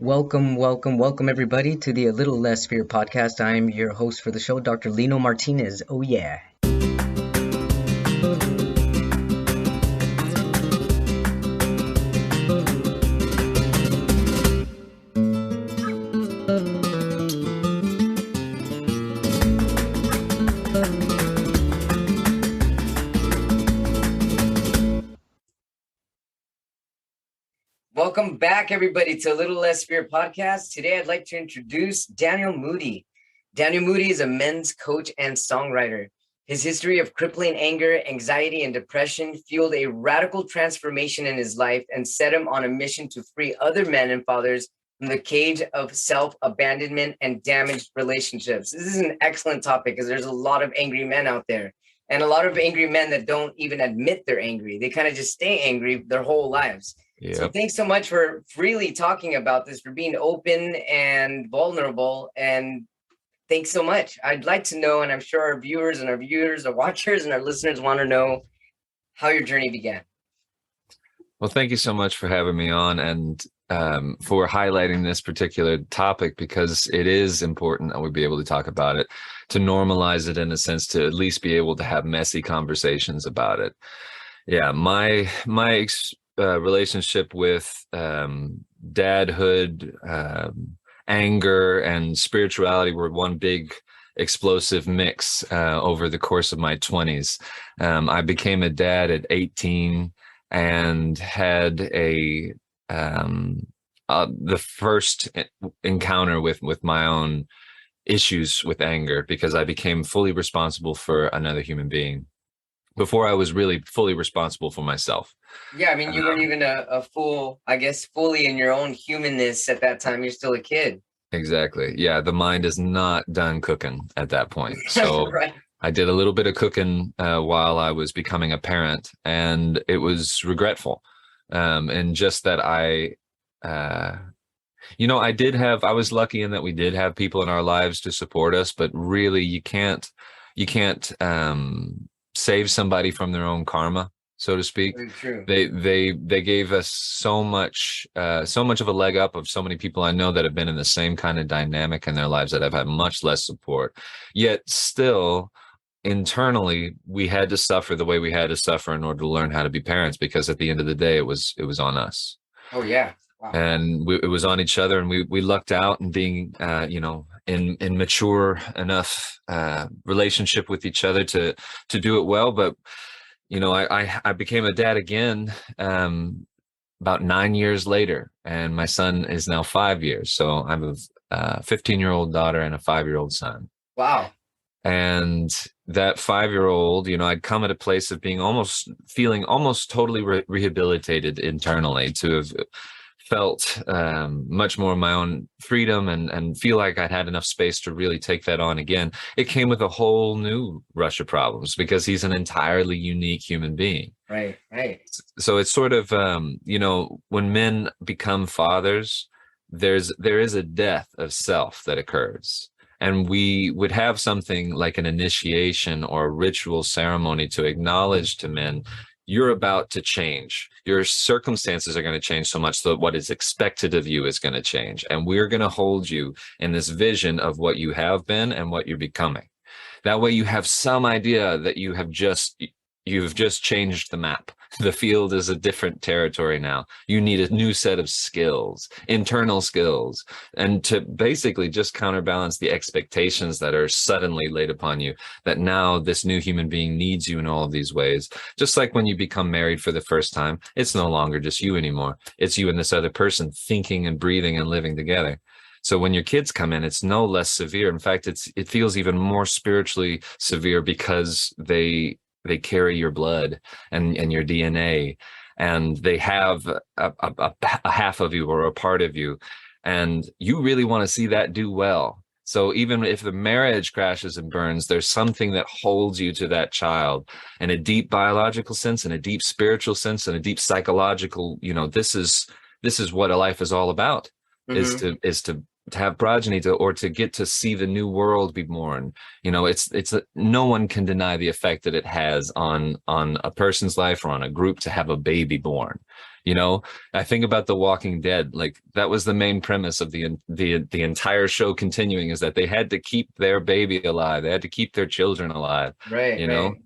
Welcome, everybody, to the A Little Less Fear podcast. I'm your host for the show, Dr. Lino Martinez. Oh, yeah. Welcome back, everybody, to A Little Less Fear podcast. Today, I'd like to introduce Daniel Moody. Daniel Moody is a men's coach and songwriter. His history of crippling anger, anxiety, and depression fueled a radical transformation in his life and set him on a mission to free other men and fathers from the cage of self-abandonment and damaged relationships. This is an excellent topic because there's a lot of angry men out there and a lot of angry men that don't even admit they're angry. They kind of just stay angry their whole lives. Yep. So thanks so much for freely talking about this, for being open and vulnerable. And thanks so much. I'd like to know, and I'm sure our viewers, our watchers, and our listeners want to know how your journey began. Well, thank you so much for having me on and for highlighting this particular topic, because it is important that we be able to talk about it, to normalize it in a sense, to at least be able to have messy conversations about it. Yeah, my relationship with dadhood, anger, and spirituality were one big explosive mix over the course of my 20s. I became a dad at 18 and had the first encounter with my own issues with anger, because I became fully responsible for another human being before I was really fully responsible for myself. Yeah, I mean, you weren't even a full, I guess, fully in your own humanness at that time. You're still a kid. Exactly. Yeah, the mind is not done cooking at that point. So Right. I did a little bit of cooking while I was becoming a parent, and it was regretful. And just that I was lucky in that we did have people in our lives to support us, but really you can't save somebody from their own karma, so to speak. Very true. They gave us so much of a leg up of so many people I know that have been in the same kind of dynamic in their lives that have had much less support. Yet still, internally, we had to suffer the way we had to suffer in order to learn how to be parents, because at the end of the day, it was on us. Oh, yeah. Wow. And it was on each other, and we lucked out in being, in mature enough relationship with each other to do it well. But I became a dad again about 9 years later, and my son is now 5 years. So I'm a 15-year-old daughter and a 5-year-old son. Wow. And that 5-year-old, I'd come at a place of feeling almost totally rehabilitated internally, to have felt much more of my own freedom and feel like I'd had enough space to really take that on again. It came with a whole new rush of problems, because he's an entirely unique human being. Right. So it's sort of, when men become fathers, there is a death of self that occurs. And we would have something like an initiation or a ritual ceremony to acknowledge to men, you're about to change. Your circumstances are going to change so much that what is expected of you is going to change. And we're going to hold you in this vision of what you have been and what you're becoming. That way you have some idea that you've just changed the map. The field is a different territory now. You need a new set of skills, internal skills, and to basically just counterbalance the expectations that are suddenly laid upon you, that now this new human being needs you in all of these ways. Just like when you become married for the first time, it's no longer just you anymore. It's you and this other person thinking and breathing and living together. So when your kids come in, it's no less severe. In fact, it feels even more spiritually severe, because they carry your blood and your DNA, and they have a half of you or a part of you, and you really want to see that do well. So even if the marriage crashes and burns, there's something that holds you to that child in a deep biological sense, in a deep spiritual sense, in a deep psychological, this is what a life is all about, Mm-hmm. is to have progeny, to get to see the new world be born. No one can deny the effect that it has on a person's life or on a group to have a baby born. You know, I think about The Walking Dead. Like that was the main premise of the entire show continuing, is that they had to keep their baby alive. They had to keep their children alive, Right, you know? right.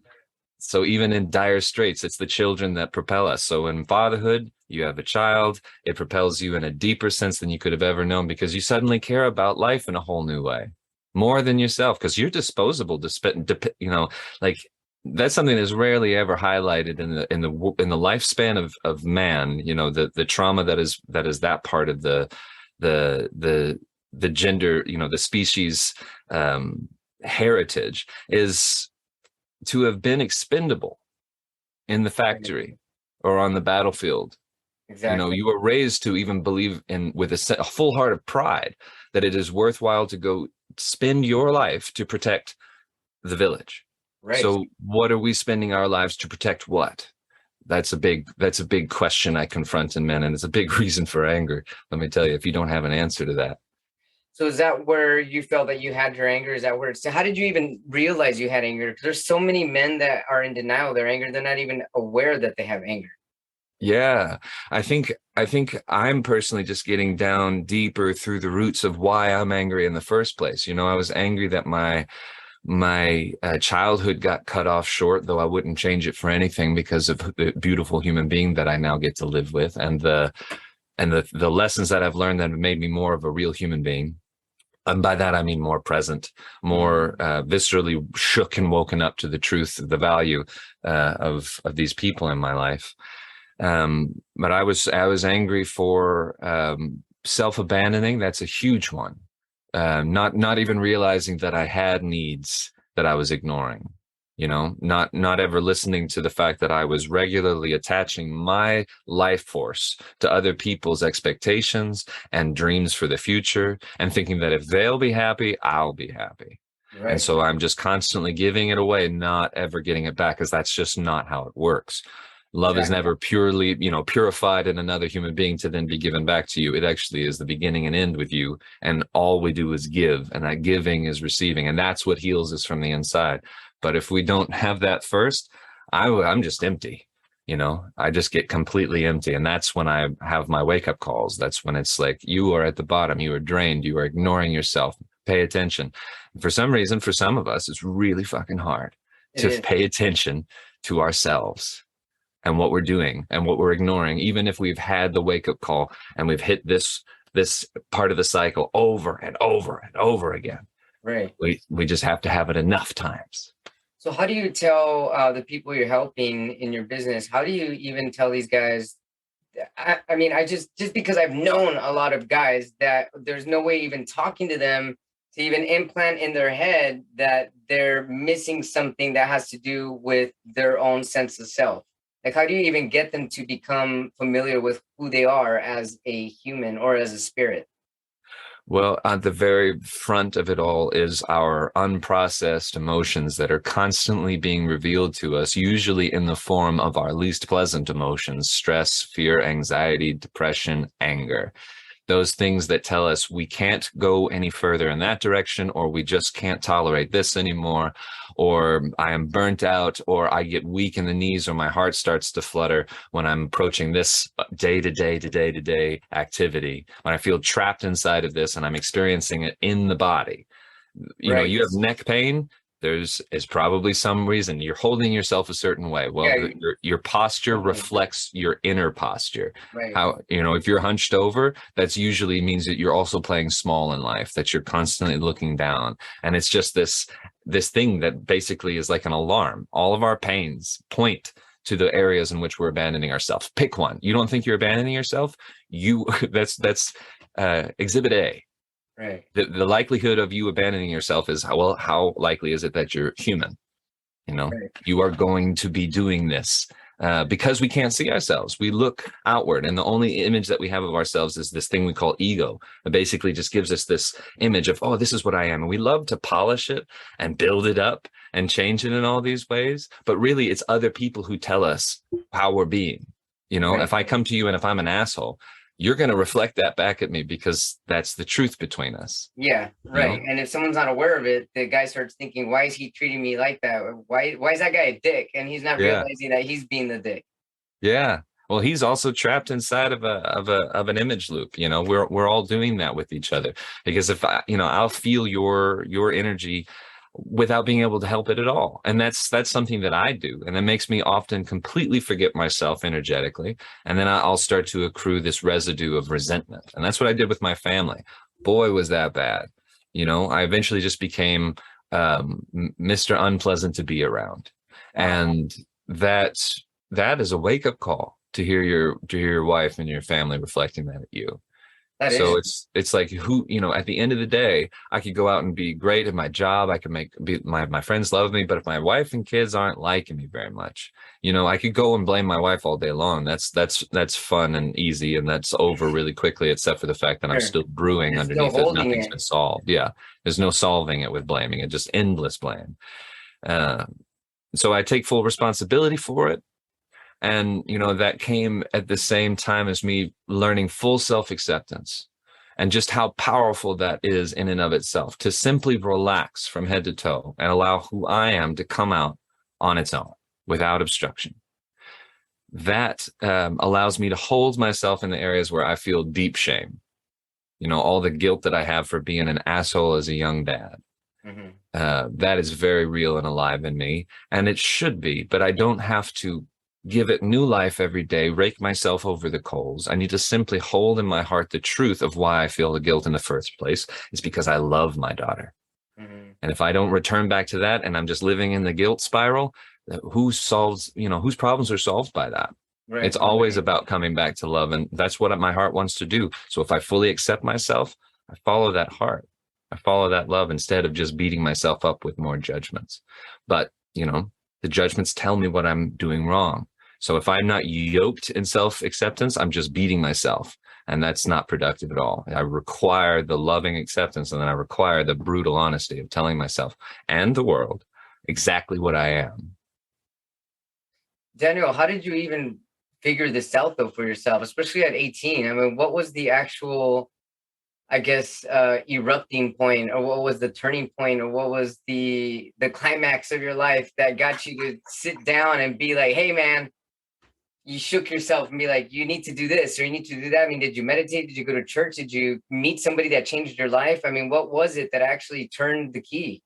So even in dire straits, it's the children that propel us. So in fatherhood, you have a child, it propels you in a deeper sense than you could have ever known, because you suddenly care about life in a whole new way, more than yourself, because you're disposable to spend, you know, like that's something that's rarely ever highlighted in the lifespan of man, you know, the trauma that is that part of the the the gender, you know, the species um heritage is to have been expendable in the Right. factory or on the battlefield. You know, Exactly. you were raised to even believe in with a full heart of pride that it is worthwhile to go spend your life to protect the village. Right. So what are we spending our lives to protect? What? That's a big question I confront in men, and it's a big reason for anger. Let me tell you, if you don't have an answer to that. So is that where you felt that you had your anger? Is that where so how did you even realize you had anger? Because there's so many men that are in denial of their anger. They're not even aware that they have anger. Yeah, I think I'm personally just getting down deeper through the roots of why I'm angry in the first place. You know, I was angry that my childhood got cut off short, though I wouldn't change it for anything because of the beautiful human being that I now get to live with, and the lessons that I've learned that have made me more of a real human being. And by that I mean more present, more Mhm. viscerally shook and woken up to the truth, the value of these people in my life. But I was angry for self-abandoning. That's a huge one. Not even realizing that I had needs that I was ignoring. You know, not ever listening to the fact that I was regularly attaching my life force to other people's expectations and dreams for the future, and thinking that if they'll be happy, I'll be happy. And Right. so I'm just constantly giving it away, not ever getting it back, because that's just not how it works. Love is Exactly. never purely, purified in another human being to then be given back to you. It actually is the beginning and end with you. And all we do is give, and that giving is receiving. And that's what heals us from the inside. But if we don't have that first, I'm just empty. I just get completely empty. And that's when I have my wake up calls. That's when it's like, you are at the bottom, you are drained, you are ignoring yourself. Pay attention. For some reason, for some of us, it's really fucking hard It to is. pay attention to ourselves and what we're doing and what we're ignoring, even if we've had the wake up call and we've hit this part of the cycle over and over and over again. Right. We just have to have it enough times. So how do you tell the people you're helping in your business? How do you even tell these guys? I mean, I just because I've known a lot of guys that there's no way even talking to them to even implant in their head that they're missing something that has to do with their own sense of self. Like, how do you even get them to become familiar with who they are as a human or as a spirit? Well, at the very front of it all is our unprocessed emotions that are constantly being revealed to us, usually in the form of our least pleasant emotions: stress, fear, anxiety, depression, anger. Those things that tell us we can't go any further in that direction, or we just can't tolerate this anymore, or I am burnt out, or I get weak in the knees, or my heart starts to flutter when I'm approaching this day to day to day to day activity, when I feel trapped inside of this and I'm experiencing it in the body. Right. You have neck pain. There's is probably some reason you're holding yourself a certain way. Well, Yeah. your posture Mhm. reflects your inner posture. Right. How, if you're hunched over, that's usually means that you're also playing small in life, that you're constantly looking down. And it's just this thing that basically is like an alarm. All of our pains point to the areas in which we're abandoning ourselves. Pick one. You don't think you're abandoning yourself? You that's exhibit A. Right. The likelihood of you abandoning yourself is, well, how likely is it that you're human? Right. You are going to be doing this because we can't see ourselves. We look outward, and the only image that we have of ourselves is this thing we call ego. It basically just gives us this image of, oh, this is what I am. And we love to polish it and build it up and change it in all these ways. But really, it's other people who tell us how we're being. Right. If I come to you and if I'm an asshole, you're going to reflect that back at me, because that's the truth between us. Yeah, You right. know? And if someone's not aware of it, the guy starts thinking, why is he treating me like that? Why is that guy a dick? And he's not Yeah. realizing that he's being the dick. Yeah. Well, he's also trapped inside of an image loop. You know, we're all doing that with each other, because if I, you know, I'll feel your energy without being able to help it at all. And that's something that I do. And it makes me often completely forget myself energetically. And then I'll start to accrue this residue of resentment. And that's what I did with my family. Boy, was that bad. You know, I eventually just became Mr. Unpleasant to be around. Wow. And that is a wake-up call to hear your wife and your family reflecting that at you. That So is. it's like, who, you know, at the end of the day, I could go out and be great at my job. I could my friends love me, but if my wife and kids aren't liking me very much, you know, I could go and blame my wife all day long. That's fun and easy, and that's over really quickly, except for the fact that I'm Sure. still brewing There's no underneath it. holding Nothing's it. been solved. Yeah. There's no solving it with blaming it, just endless blame. Uh, so I take full responsibility for it. And, you know, that came at the same time as me learning full self-acceptance, and just how powerful that is in and of itself, to simply relax from head to toe and allow who I am to come out on its own without obstruction. That allows me to hold myself in the areas where I feel deep shame. You know, all the guilt that I have for being an asshole as a young dad. Hmm. That is very real and alive in me, and it should be, but I don't have to give it new life every day, rake myself over the coals. I need to simply hold in my heart the truth of why I feel the guilt in the first place. It's because I love my daughter. Hmm. And if I don't return back to that, and I'm just living in the guilt spiral, whose problems are solved by that? Right. It's always about coming back to love. And that's what my heart wants to do. So if I fully accept myself, I follow that heart. I follow that love instead of just beating myself up with more judgments. But, you know, the judgments tell me what I'm doing wrong. So if I'm not yoked in self-acceptance, I'm just beating myself. And that's not productive at all. I require the loving acceptance, and then I require the brutal honesty of telling myself and the world exactly what I am. Daniel, how did you even figure this out though for yourself, especially at 18? I mean, what was the actual, I guess, erupting point, or what was the turning point, or what was the climax of your life that got you to sit down and be like, hey man, you shook yourself and be like, you need to do this or you need to do that? I mean, did you meditate? Did you go to church? Did you meet somebody that changed your life? I mean, what was it that actually turned the key?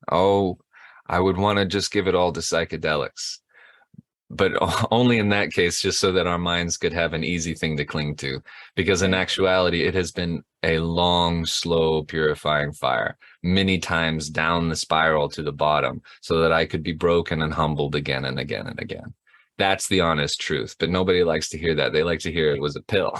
Oh, I would want to just give it all to psychedelics, but only in that case, just so that our minds could have an easy thing to cling to. Because in Right. actuality, it has been a long, slow, purifying fire, many times down the spiral to the bottom, so that I could be broken and humbled again and again and again. That's the honest truth. But nobody likes to hear that. They like to hear it was a pill,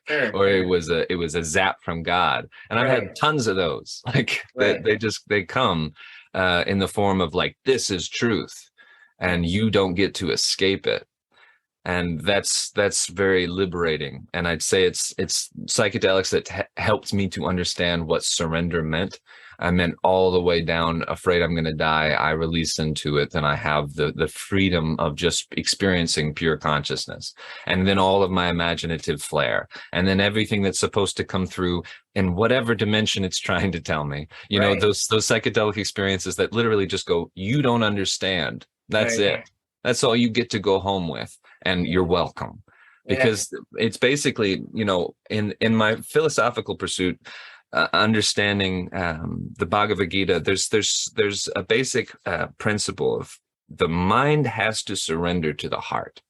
Sure. or it was a zap from God. And I've Right. had tons of those. Like Right. they come in the form of like, this is truth, and you don't get to escape it. And that's very liberating. And I'd say it's psychedelics that helped me to understand what surrender meant. I meant all the way down, afraid I'm going to die. I release into it, then I have the freedom of just experiencing pure consciousness, and then all of my imaginative flair, and then everything that's supposed to come through in whatever dimension it's trying to tell me. You know, Right. those psychedelic experiences that literally just go, you don't understand. That's Right. it. That's all you get to go home with, and you're welcome. Yeah. Because it's basically, you know, in my philosophical pursuit, understanding the Bhagavad Gita, there's a basic principle of the mind has to surrender to the heart,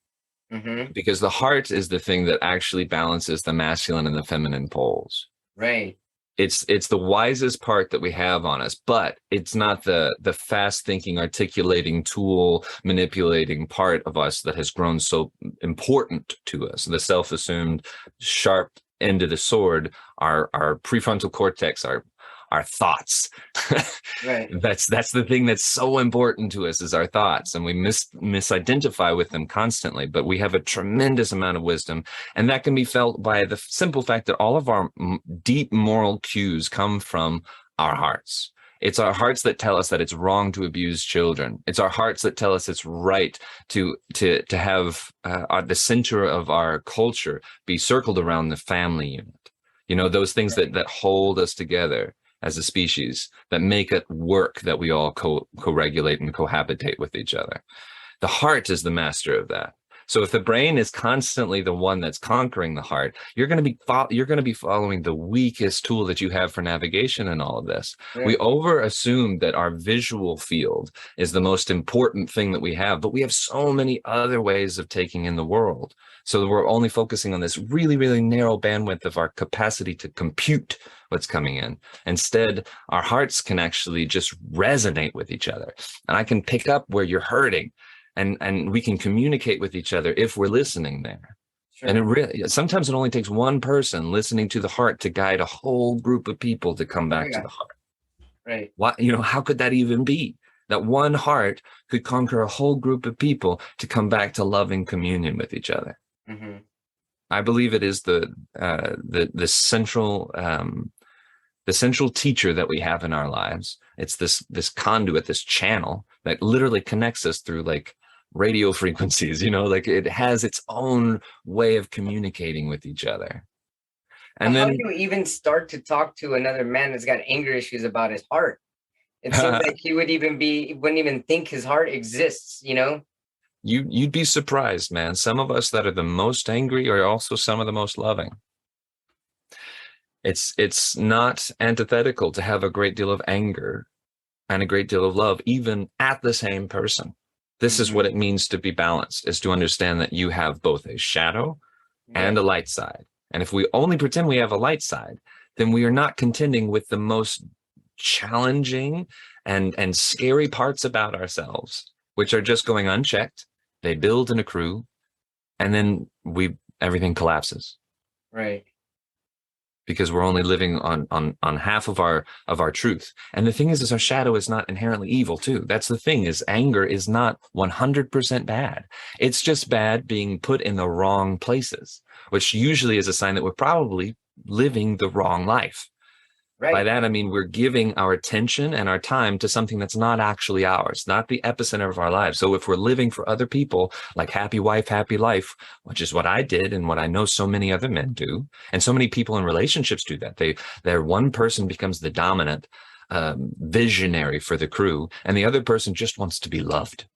Hmm. because the heart is the thing that actually balances the masculine and the feminine poles. Right. It's the wisest part that we have on us, but it's not the fast thinking, articulating, tool manipulating part of us that has grown so important to us. The self-assumed sharp end of the sword, our prefrontal cortex, our thoughts. Right. That's the thing that's so important to us, is our thoughts, and we misidentify with them constantly. But we have a tremendous amount of wisdom, and that can be felt by the simple fact that all of our deep moral cues come from our hearts. It's our hearts that tell us that it's wrong to abuse children. It's our hearts that tell us it's right to have the center of our culture be circled around the family unit. You know, those things Right. that hold us together as a species, that make it work, that we all co-regulate and cohabitate with each other. The heart is the master of that. So if the brain is constantly the one that's conquering the heart, you're going to be following the weakest tool that you have for navigation in all of this. We Right. over assume that our visual field is the most important thing that we have, but we have so many other ways of taking in the world. So we're only focusing on this really, really narrow bandwidth of our capacity to compute what's coming in. Instead, our hearts can actually just resonate with each other. And I can pick up where you're hurting, and we can communicate with each other if we're listening there. And it Sure. really, sometimes it only takes one person listening to the heart to guide a whole group of people to come Oh back to yeah. the heart. Right. How could that even be? That one heart could conquer a whole group of people to come back to loving communion with each other. Hmm. I believe it is the central teacher that we have in our lives. It's this conduit, this channel that literally connects us through like radio frequencies, like it has its own way of communicating with each other. Well, And how do then you even start to talk to another man that's got anger issues about his heart? It seems like he wouldn't even think his heart exists, you know? you'd be surprised, man. Some of us that are the most angry are also some of the most loving. It's not antithetical to have a great deal of anger and a great deal of love, even at the same person. This is Hmm. what it means to be balanced, is to understand that you have both a shadow Yeah. and a light side. And if we only pretend we have a light side, then we are not contending with the most challenging and scary parts about ourselves, which are just going unchecked. They build and accrue, and then everything collapses Right. because we're only living on half of our truth. And the thing is our shadow is not inherently evil too. That's the thing, is anger is not 100% bad. It's just bad being put in the wrong places, which usually is a sign that we're probably living the wrong life. By Right. that, I mean, we're giving our attention and our time to something that's not actually ours, not the epicenter of our lives. So if we're living for other people, like happy wife, happy life, which is what I did and what I know so many other men do, and so many people in relationships do that. Their one person becomes the dominant visionary for the crew, and the other person just wants to be loved.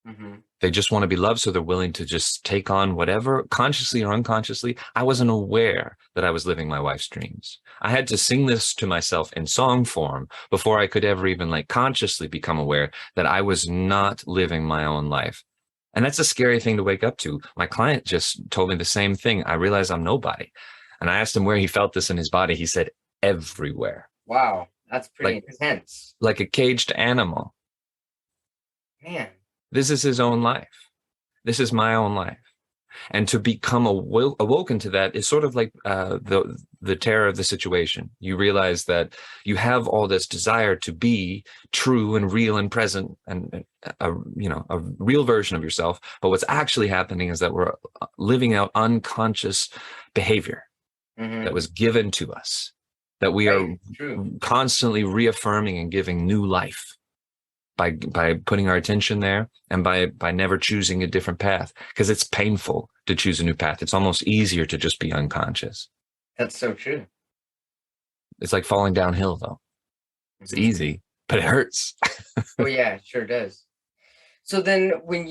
Hmm. They just want to be loved, so they're willing to just take on whatever, consciously or unconsciously. I wasn't aware that I was living my wife's dreams. I had to sing this to myself in song form before I could ever even like consciously become aware that I was not living my own life. And that's a scary thing to wake up to. My client just told me the same thing. I realized I'm nobody. And I asked him where he felt this in his body. He said, everywhere, Wow. That's pretty like intense. like a caged animal. Man. This is his own life. This is my own life. And to become awoken to that is sort of like the terror of the situation. You realize that you have all this desire to be true and real and present, and a real version of yourself. But what's actually happening is that we're living out unconscious behavior Hmm. that was given to us, that we are Right. True. constantly reaffirming and giving new life by putting our attention there, and by never choosing a different path, because it's painful to choose a new path. It's almost easier to just be unconscious. That's so true. It's like falling downhill though. It's Hmm. easy, but it hurts. Oh yeah, it sure does. So then when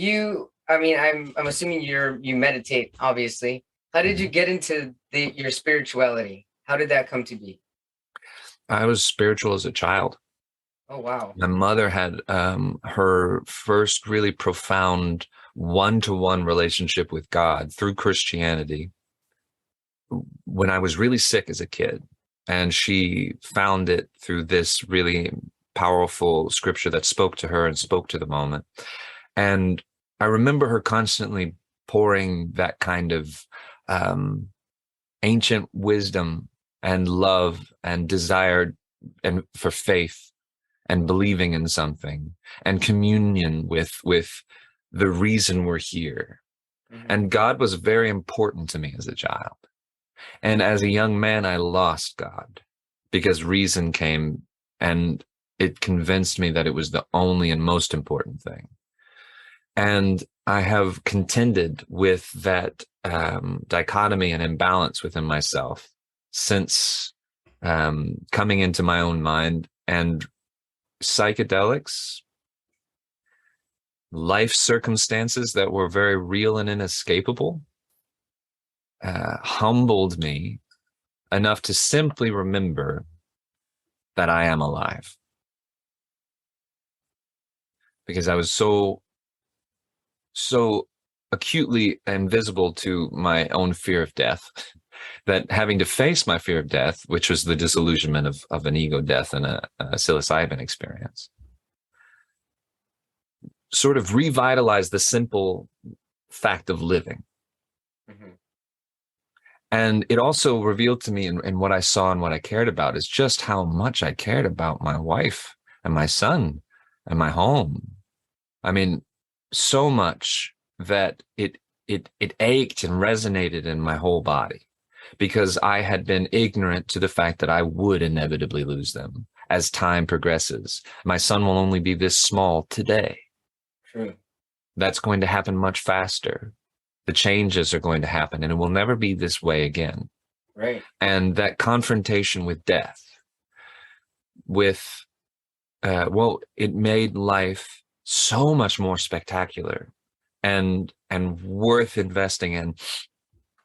I mean, I'm assuming you meditate, obviously. How did you get into your spirituality? How did that come to be? I was spiritual as a child. Oh wow. My mother had her first really profound one-to-one relationship with God through Christianity when I was really sick as a kid. And she found it through this really powerful scripture that spoke to her and spoke to the moment. And I remember her constantly pouring that kind of um, ancient wisdom and love and desire and for faith and believing in something and communion with the reason we're here. Hmm. And God was very important to me as a child. And as a young man, I lost God because reason came and it convinced me that it was the only and most important thing. And I have contended with that dichotomy and imbalance within myself since coming into my own mind. And psychedelics life circumstances that were very real and inescapable humbled me enough to simply remember that I am alive. Because I was so acutely invisible to my own fear of death that having to face my fear of death, which was the disillusionment of an ego death and a psilocybin experience, sort of revitalized the simple fact of living. Mm-hmm. And it also revealed to me in what I saw and what I cared about is just how much I cared about my wife and my son and my home. I mean, so much that it ached and resonated in my whole body because I had been ignorant to the fact that I would inevitably lose them as time progresses. My son will only be this small today. True. That's going to happen much faster. The changes are going to happen and it will never be this way again. Right. And that confrontation with death, it made life so much more spectacular and worth investing in.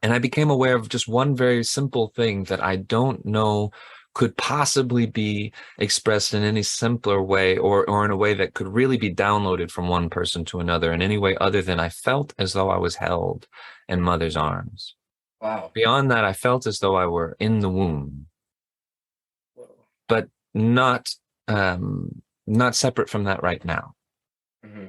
And I became aware of just one very simple thing that I don't know could possibly be expressed in any simpler way or in a way that could really be downloaded from one person to another in any way other than I felt as though I was held in mother's arms. Wow. Beyond that, I felt as though I were in the womb, but not separate from that right now. Mm-hmm.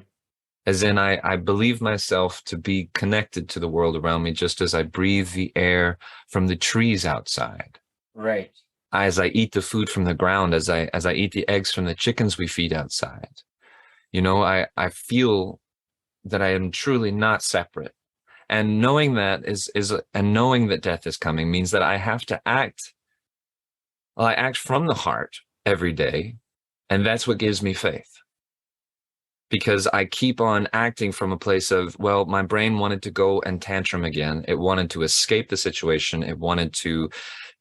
As in, I believe myself to be connected to the world around me, just as I breathe the air from the trees outside. Right. As I eat the food from the ground, as I eat the eggs from the chickens we feed outside. You know, I feel that I am truly not separate. And knowing that and knowing that death is coming means that I have to act. Well, I act from the heart every day, and that's what gives me faith. Because I keep on acting from a place of, well, my brain wanted to go and tantrum again. It wanted to escape the situation. It wanted to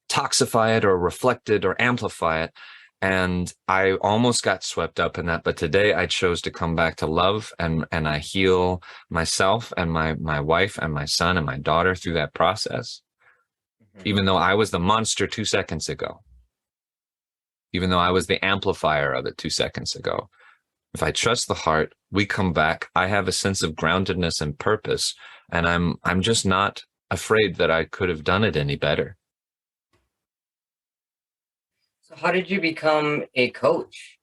toxify it or reflect it or amplify it. And I almost got swept up in that. But today I chose to come back to love and I heal myself and my wife and my son and my daughter through that process. Mm-hmm. Even though I was the monster 2 seconds ago, even though I was the amplifier of it 2 seconds ago. If I trust the heart, we come back. I have a sense of groundedness and purpose, and I'm just not afraid that I could have done it any better. So how did you become a coach?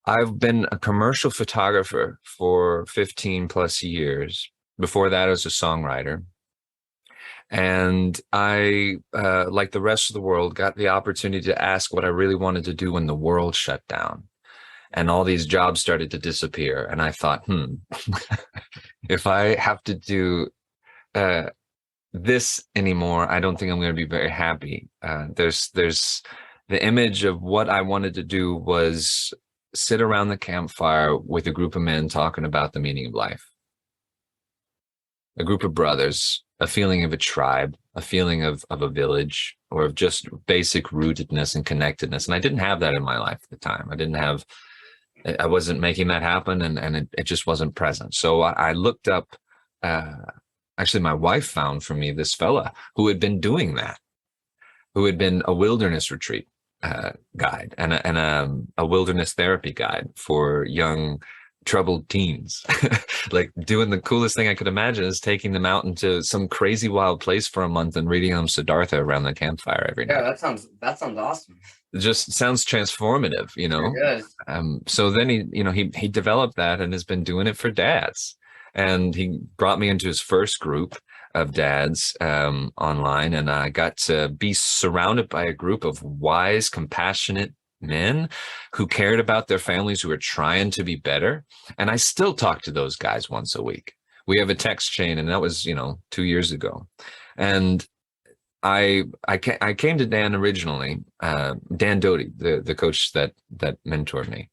I've been a commercial photographer for 15 plus years. Before that, I was a songwriter. And I, like the rest of the world, got the opportunity to ask what I really wanted to do when the world shut down. And all these jobs started to disappear. And I thought, if I have to do this anymore, I don't think I'm going to be very happy. There's the image of what I wanted to do was sit around the campfire with a group of men talking about the meaning of life. A group of brothers, a feeling of a tribe, a feeling of a village, or of just basic rootedness and connectedness. And I didn't have that in my life at the time. I wasn't making that happen, and it just wasn't present. So I looked up, actually my wife found for me this fella who had been doing that, who had been a wilderness retreat guide and a wilderness therapy guide for young troubled teens. Like doing the coolest thing I could imagine is taking them out into some crazy wild place for a month and reading them Siddhartha around the campfire every night. Yeah, that sounds awesome. It just sounds transformative, you know. Sure does. So then he developed that and has been doing it for dads. And he brought me into his first group of dads online, and I got to be surrounded by a group of wise, compassionate men who cared about their families, who were trying to be better. And I still talk to those guys once a week. We have a text chain, and that was 2 years ago. And I came to Dan originally, Dan Doty, the coach that mentored me,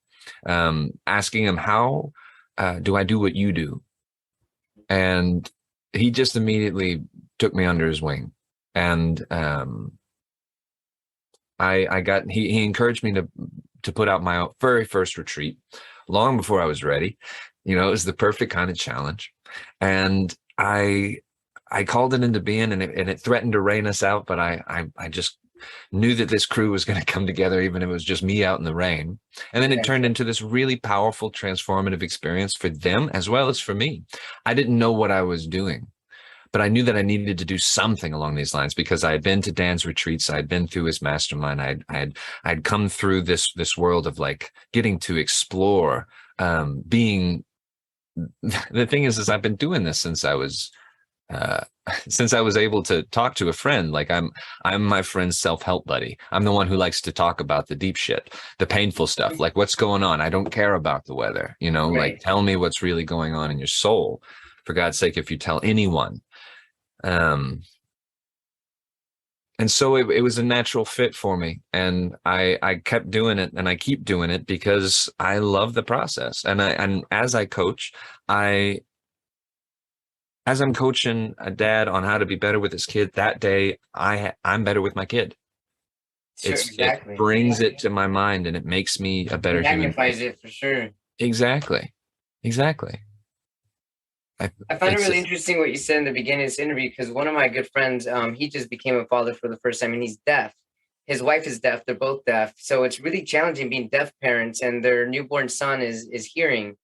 asking him, how do I do what you do? And he just immediately took me under his wing. And he encouraged me to to put out my very first retreat long before I was ready. It was the perfect kind of challenge. And I called it into being, and it threatened to rain us out, but I just knew that this crew was going to come together, even if it was just me out in the rain. And then it turned into this really powerful, transformative experience for them as well as for me. I didn't know what I was doing, but I knew that I needed to do something along these lines because I had been to Dan's retreats. I had been through his mastermind. I'd come through this world of like getting to explore, being. The thing is I've been doing this since I was able to talk to a friend. Like I'm my friend's self-help buddy. I'm the one who likes to talk about the deep shit, the painful stuff, like what's going on. I don't care about the weather, like tell me what's really going on in your soul. For God's sake, if you tell anyone. And so it was a natural fit for me. And I kept doing it, and I keep doing it because I love the process. And as I coach, as I'm coaching a dad on how to be better with his kid, that day I'm better with my kid. Sure, exactly. It brings it to my mind, and it makes me a better human. Magnifies it for sure. Exactly. I find it really interesting what you said in the beginning of this interview, because one of my good friends, he just became a father for the first time, and he's deaf. His wife is deaf. They're both deaf. So it's really challenging being deaf parents, and their newborn son is hearing.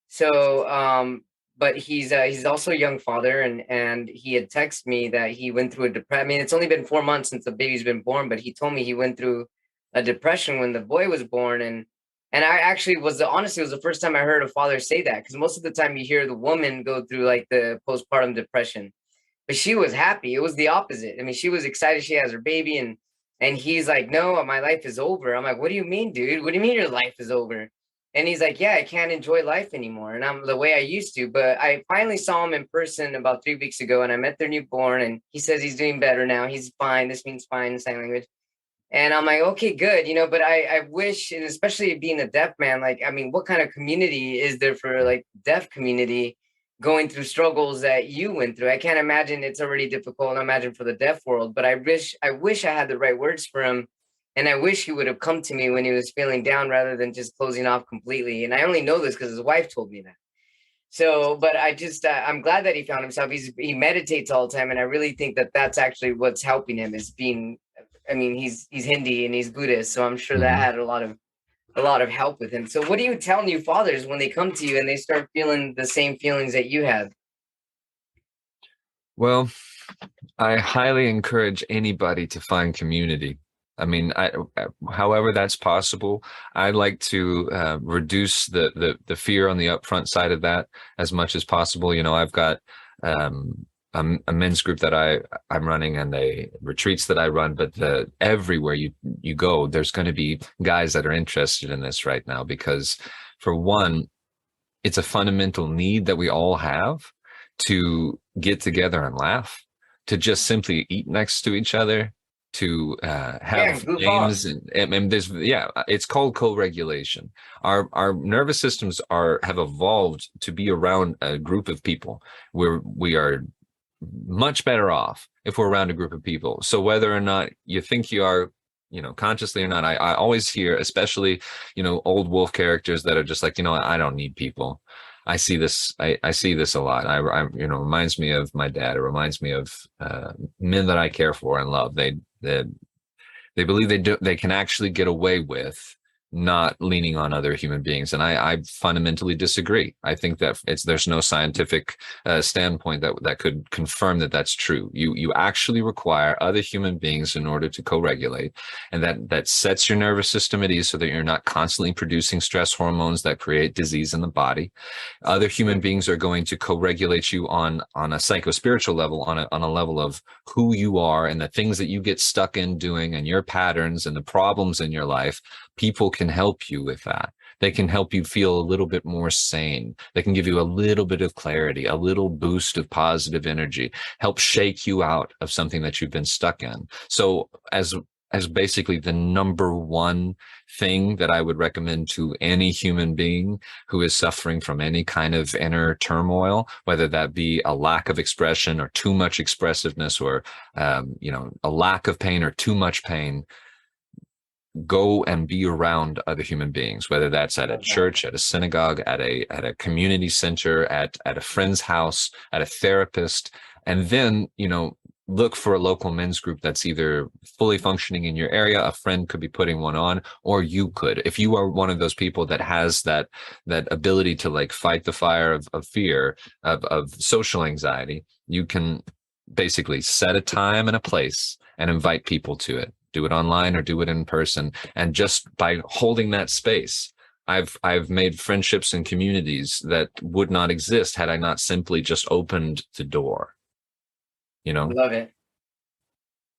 So, but he's also a young father, and he had texted me that he went through a depression. I mean, it's only been 4 months since the baby's been born, but he told me he went through a depression when the boy was born, and I actually honestly, it was the first time I heard a father say that, because most of the time you hear the woman go through like the postpartum depression, but she was happy. It was the opposite. I mean, she was excited she has her baby, and he's like, no, my life is over. I'm like, what do you mean, dude? What do you mean your life is over? And he's like, yeah, I can't enjoy life anymore. And I'm the way I used to. But I finally saw him in person about 3 weeks ago, and I met their newborn, and he says he's doing better now. He's fine. This means fine in sign language. And I'm like, okay, good, but I wish, and especially being a deaf man, like, I mean, what kind of community is there for like deaf community going through struggles that you went through? I can't imagine. It's already difficult, and imagine for the deaf world, but I wish I had the right words for him. And I wish he would have come to me when he was feeling down rather than just closing off completely. And I only know this because his wife told me that. So, but I'm glad that he found himself. He meditates all the time. And I really think that that's actually what's helping him, is being, I mean, he's Hindi and he's Buddhist. So I'm sure that had a lot of help with him. So what do you tell new fathers when they come to you and they start feeling the same feelings that you had? Well, I highly encourage anybody to find community. I mean, however that's possible, I like to reduce the fear on the upfront side of that as much as possible. I've got a men's group that I'm running, and the retreats that I run, but everywhere you go, there's going to be guys that are interested in this right now, because for one, it's a fundamental need that we all have to get together and laugh, to just simply eat next to each other, to have games, and there's it's called co-regulation. Our nervous systems have evolved to be around a group of people where we are much better off if we're around a group of people. So whether or not you think you are, consciously or not, I always hear, especially, old wolf characters that are just like, I don't need people. I see this. I see this a lot. Reminds me of my dad. It reminds me of men that I care for and love. They believe they can actually get away with not leaning on other human beings. And I fundamentally disagree. I think that there's no scientific standpoint that could confirm that that's true. You actually require other human beings in order to co-regulate, and that sets your nervous system at ease so that you're not constantly producing stress hormones that create disease in the body. Other human beings are going to co-regulate you on a psycho-spiritual level, on a level of who you are and the things that you get stuck in doing, and your patterns and the problems in your life. People can help you with that. They can help you feel a little bit more sane. They can give you a little bit of clarity, a little boost of positive energy, help shake you out of something that you've been stuck in. So as basically the number one thing that I would recommend to any human being who is suffering from any kind of inner turmoil, whether that be a lack of expression or too much expressiveness, or a lack of pain or too much pain, go and be around other human beings, whether that's at a church, at a synagogue, at a community center, at a friend's house, at a therapist, and then, look for a local men's group that's either fully functioning in your area. A friend could be putting one on, or you could, if you are one of those people that has that ability to like fight the fire of fear, of social anxiety, you can basically set a time and a place and invite people to it. Do it online or do it in person. And just by holding that space, I've made friendships and communities that would not exist had I not simply just opened the door. I love it.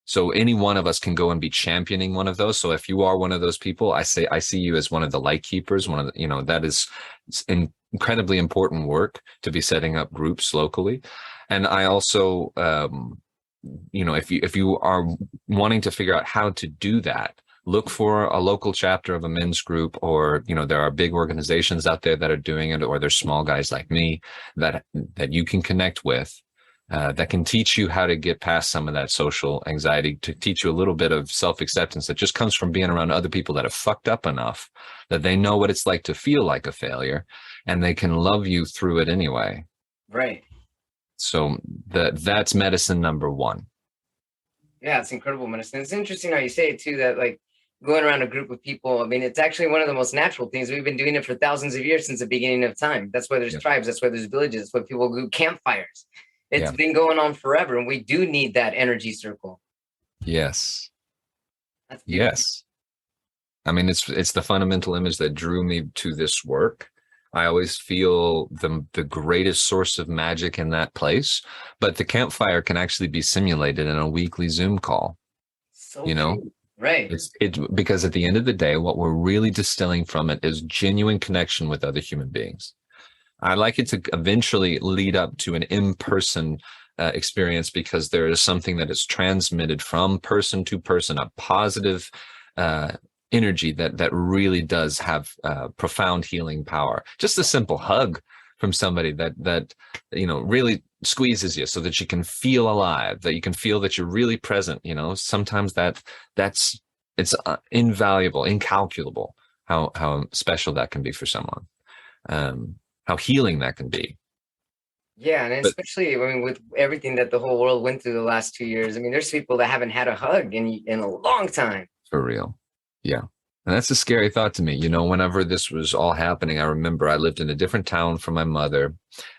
So any one of us can go and be championing one of those. So if you are one of those people, I see you as one of the light keepers, one of the, that is incredibly important work to be setting up groups locally. And I also, if you are wanting to figure out how to do that, look for a local chapter of a men's group, or, there are big organizations out there that are doing it, or there's small guys like me that you can connect with. That can teach you how to get past some of that social anxiety, to teach you a little bit of self-acceptance that just comes from being around other people that have fucked up enough that they know what it's like to feel like a failure, and they can love you through it anyway. Right. So that's medicine number one. Yeah, it's incredible medicine. It's interesting how you say it too, that like going around a group of people, I mean, it's actually one of the most natural things. We've been doing it for thousands of years, since the beginning of time. That's why there's tribes. That's why there's villages. That's why people do campfires. It's been going on forever, and we do need that energy circle. Yes. That's beautiful. Yes. I mean, it's the fundamental image that drew me to this work. I always feel the greatest source of magic in that place, but the campfire can actually be simulated in a weekly Zoom call. So true. Right. It's because at the end of the day, what we're really distilling from it is genuine connection with other human beings. I like it to eventually lead up to an in-person experience, because there is something that is transmitted from person to person, a positive energy that really does have profound healing power. Just a simple hug from somebody that really squeezes you so that you can feel alive, that you can feel that you're really present. Sometimes it's invaluable, incalculable how special that can be for someone. How healing that can be. Yeah, and especially, with everything that the whole world went through the last 2 years. I mean, there's people that haven't had a hug in a long time. For real. Yeah. And that's a scary thought to me. Whenever this was all happening, I remember I lived in a different town from my mother,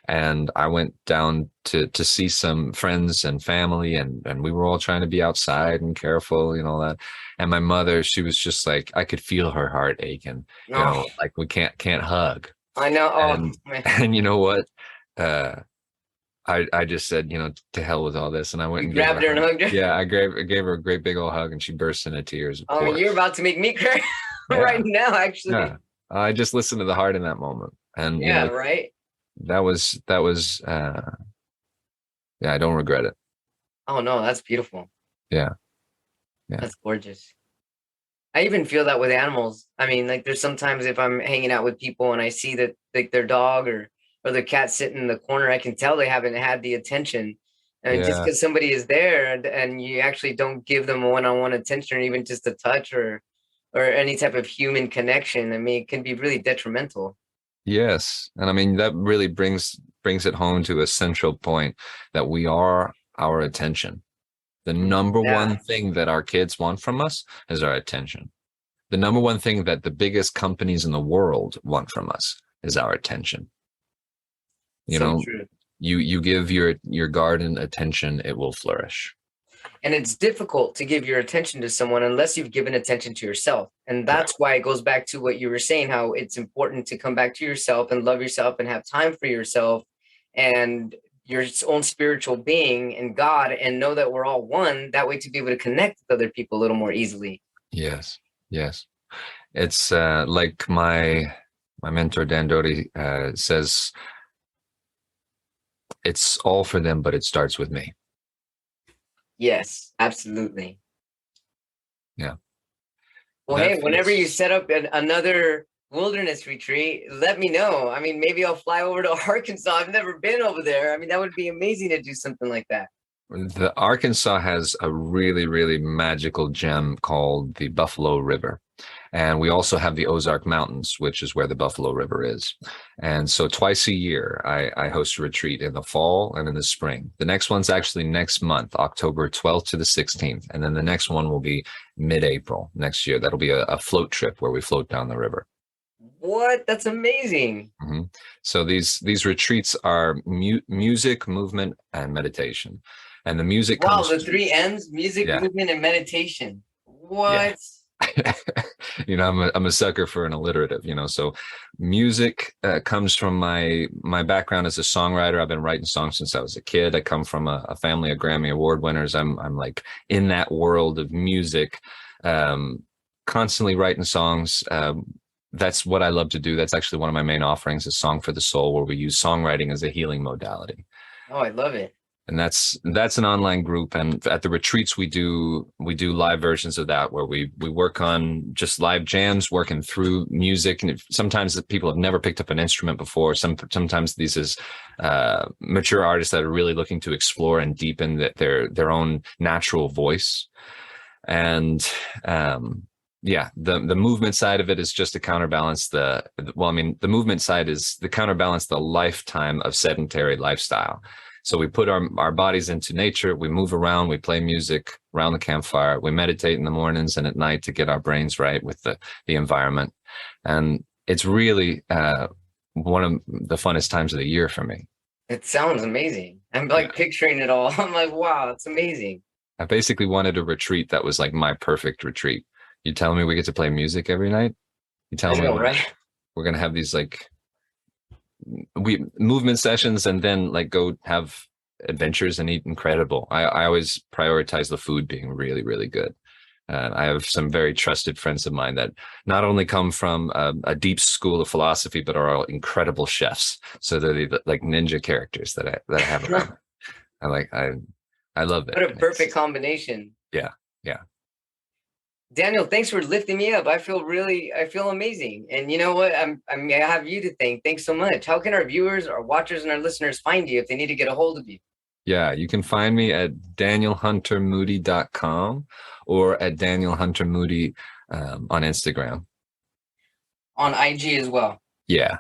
and I went down to see some friends and family, and we were all trying to be outside and careful, all that. And my mother, she was just like, I could feel her heart aching, like we can't hug. I know. And you know what? I just said, to hell with all this. And I went and grabbed her and hugged her. Yeah, I gave her a great big old hug, and she burst into tears. You're about to make me cry right now, actually. Yeah. I just listened to the heart in that moment. And right. That was I don't regret it. Oh no, that's beautiful. Yeah. That's gorgeous. I even feel that with animals. I mean, like, there's sometimes if I'm hanging out with people and I see that, like, their dog or their cat sitting in the corner, I can tell they haven't had the attention. And just because somebody is there and you actually don't give them one-on-one attention, or even just a touch or any type of human connection, I mean, it can be really detrimental. Yes. And I mean, that really brings it home to a central point, that we are our attention. The number one thing that our kids want from us is our attention. The number one thing that the biggest companies in the world want from us is our attention. True. You give your garden attention, it will flourish. And it's difficult to give your attention to someone unless you've given attention to yourself. And that's why it goes back to what you were saying, how it's important to come back to yourself and love yourself and have time for yourself and your own spiritual being and God, and know that we're all one, that way to be able to connect with other people a little more easily. Yes. It's like my mentor Dan Doty says, it's all for them, but it starts with me. Yes, absolutely. Yeah. Well, hey, whenever you set up another wilderness retreat, let me know. I mean, maybe I'll fly over to Arkansas. I've never been over there. I mean, that would be amazing to do something like that. The Arkansas has a really, really magical gem called the Buffalo River. And we also have the Ozark Mountains, which is where the Buffalo River is. And so twice a year, I host a retreat in the fall and in the spring. The next one's actually next month, October 12th to the 16th. And then the next one will be mid-April next year. That'll be a float trip where we float down the river. What? That's amazing. Mm-hmm. So these retreats are music, movement, and meditation. And the music comes. Wow, the three M's: music, Yeah. movement, and meditation. What? Yeah. I'm a sucker for an alliterative, so music comes from my background as a songwriter. I've been writing songs since I was a kid. I come from a family of Grammy Award winners. I'm like in that world of music, constantly writing songs. That's what I love to do. That's actually one of my main offerings, is Song for the Soul, where we use songwriting as a healing modality. Oh, I love it. And that's an online group, and at the retreats we do live versions of that, where we work on just live jams, working through music. And sometimes people have never picked up an instrument before. Sometimes these is mature artists that are really looking to explore and deepen their own natural voice. And the movement side of it is just to counterbalance the movement side is to counterbalance the lifetime of sedentary lifestyle. So we put our bodies into nature, we move around, we play music around the campfire, we meditate in the mornings and at night to get our brains right with the environment. And it's really one of the funnest times of the year for me. It sounds amazing. I'm like picturing it all. I'm like, wow, it's amazing. I basically wanted a retreat that was like my perfect retreat. You telling me we get to play music every night? You telling me right? We're going to have these like movement sessions and then like go have adventures and eat incredible. I always prioritize the food being really, really good. I have some very trusted friends of mine that not only come from a deep school of philosophy, but are all incredible chefs. So they're like ninja characters that I have around. I love it. What a perfect combination. Yeah. Daniel, thanks for lifting me up. I feel amazing. And you know what? I have you to thank. Thanks so much. How can our viewers, our watchers, and our listeners find you if they need to get a hold of you? Yeah, you can find me at danielhuntermoody.com or at danielhuntermoody on Instagram. On IG as well? Yeah.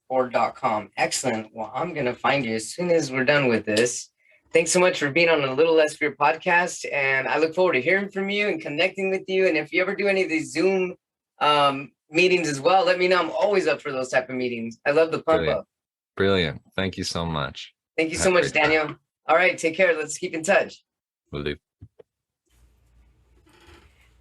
Or .com. Excellent. Well, I'm going to find you as soon as we're done with this. Thanks so much for being on A Little Less Fear podcast. And I look forward to hearing from you and connecting with you. And if you ever do any of these Zoom meetings as well, let me know. I'm always up for those type of meetings. I love the pump up. Brilliant. Thank you so much. Thank you so much, Daniel. All right. Take care. Let's keep in touch. Will do.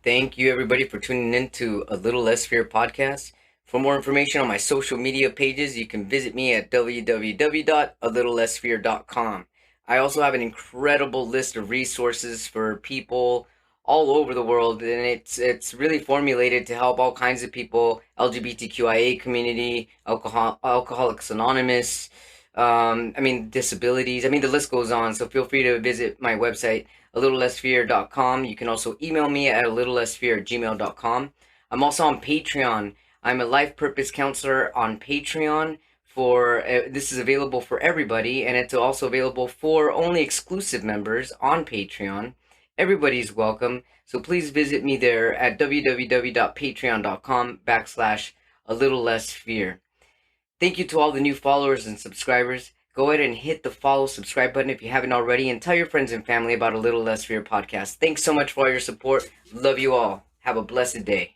Thank you, everybody, for tuning in to A Little Less Fear podcast. For more information on my social media pages, you can visit me at www.alittlelessfear.com. I also have an incredible list of resources for people all over the world, and it's really formulated to help all kinds of people: LGBTQIA community, Alcoholics Anonymous, disabilities. The list goes on. So feel free to visit my website, alittlelessfear.com. You can also email me at alittlelessfear@gmail.com. I'm also on Patreon. I'm a life purpose counselor on Patreon. This is available for everybody, and it's also available for only exclusive members on Patreon. Everybody's welcome. So please visit me there at www.patreon.com/alittlelessfear. Thank you to all the new followers and subscribers. Go ahead and hit the follow, subscribe button if you haven't already, and tell your friends and family about A Little Less Fear podcast. Thanks so much for all your support. Love you all. Have a blessed day.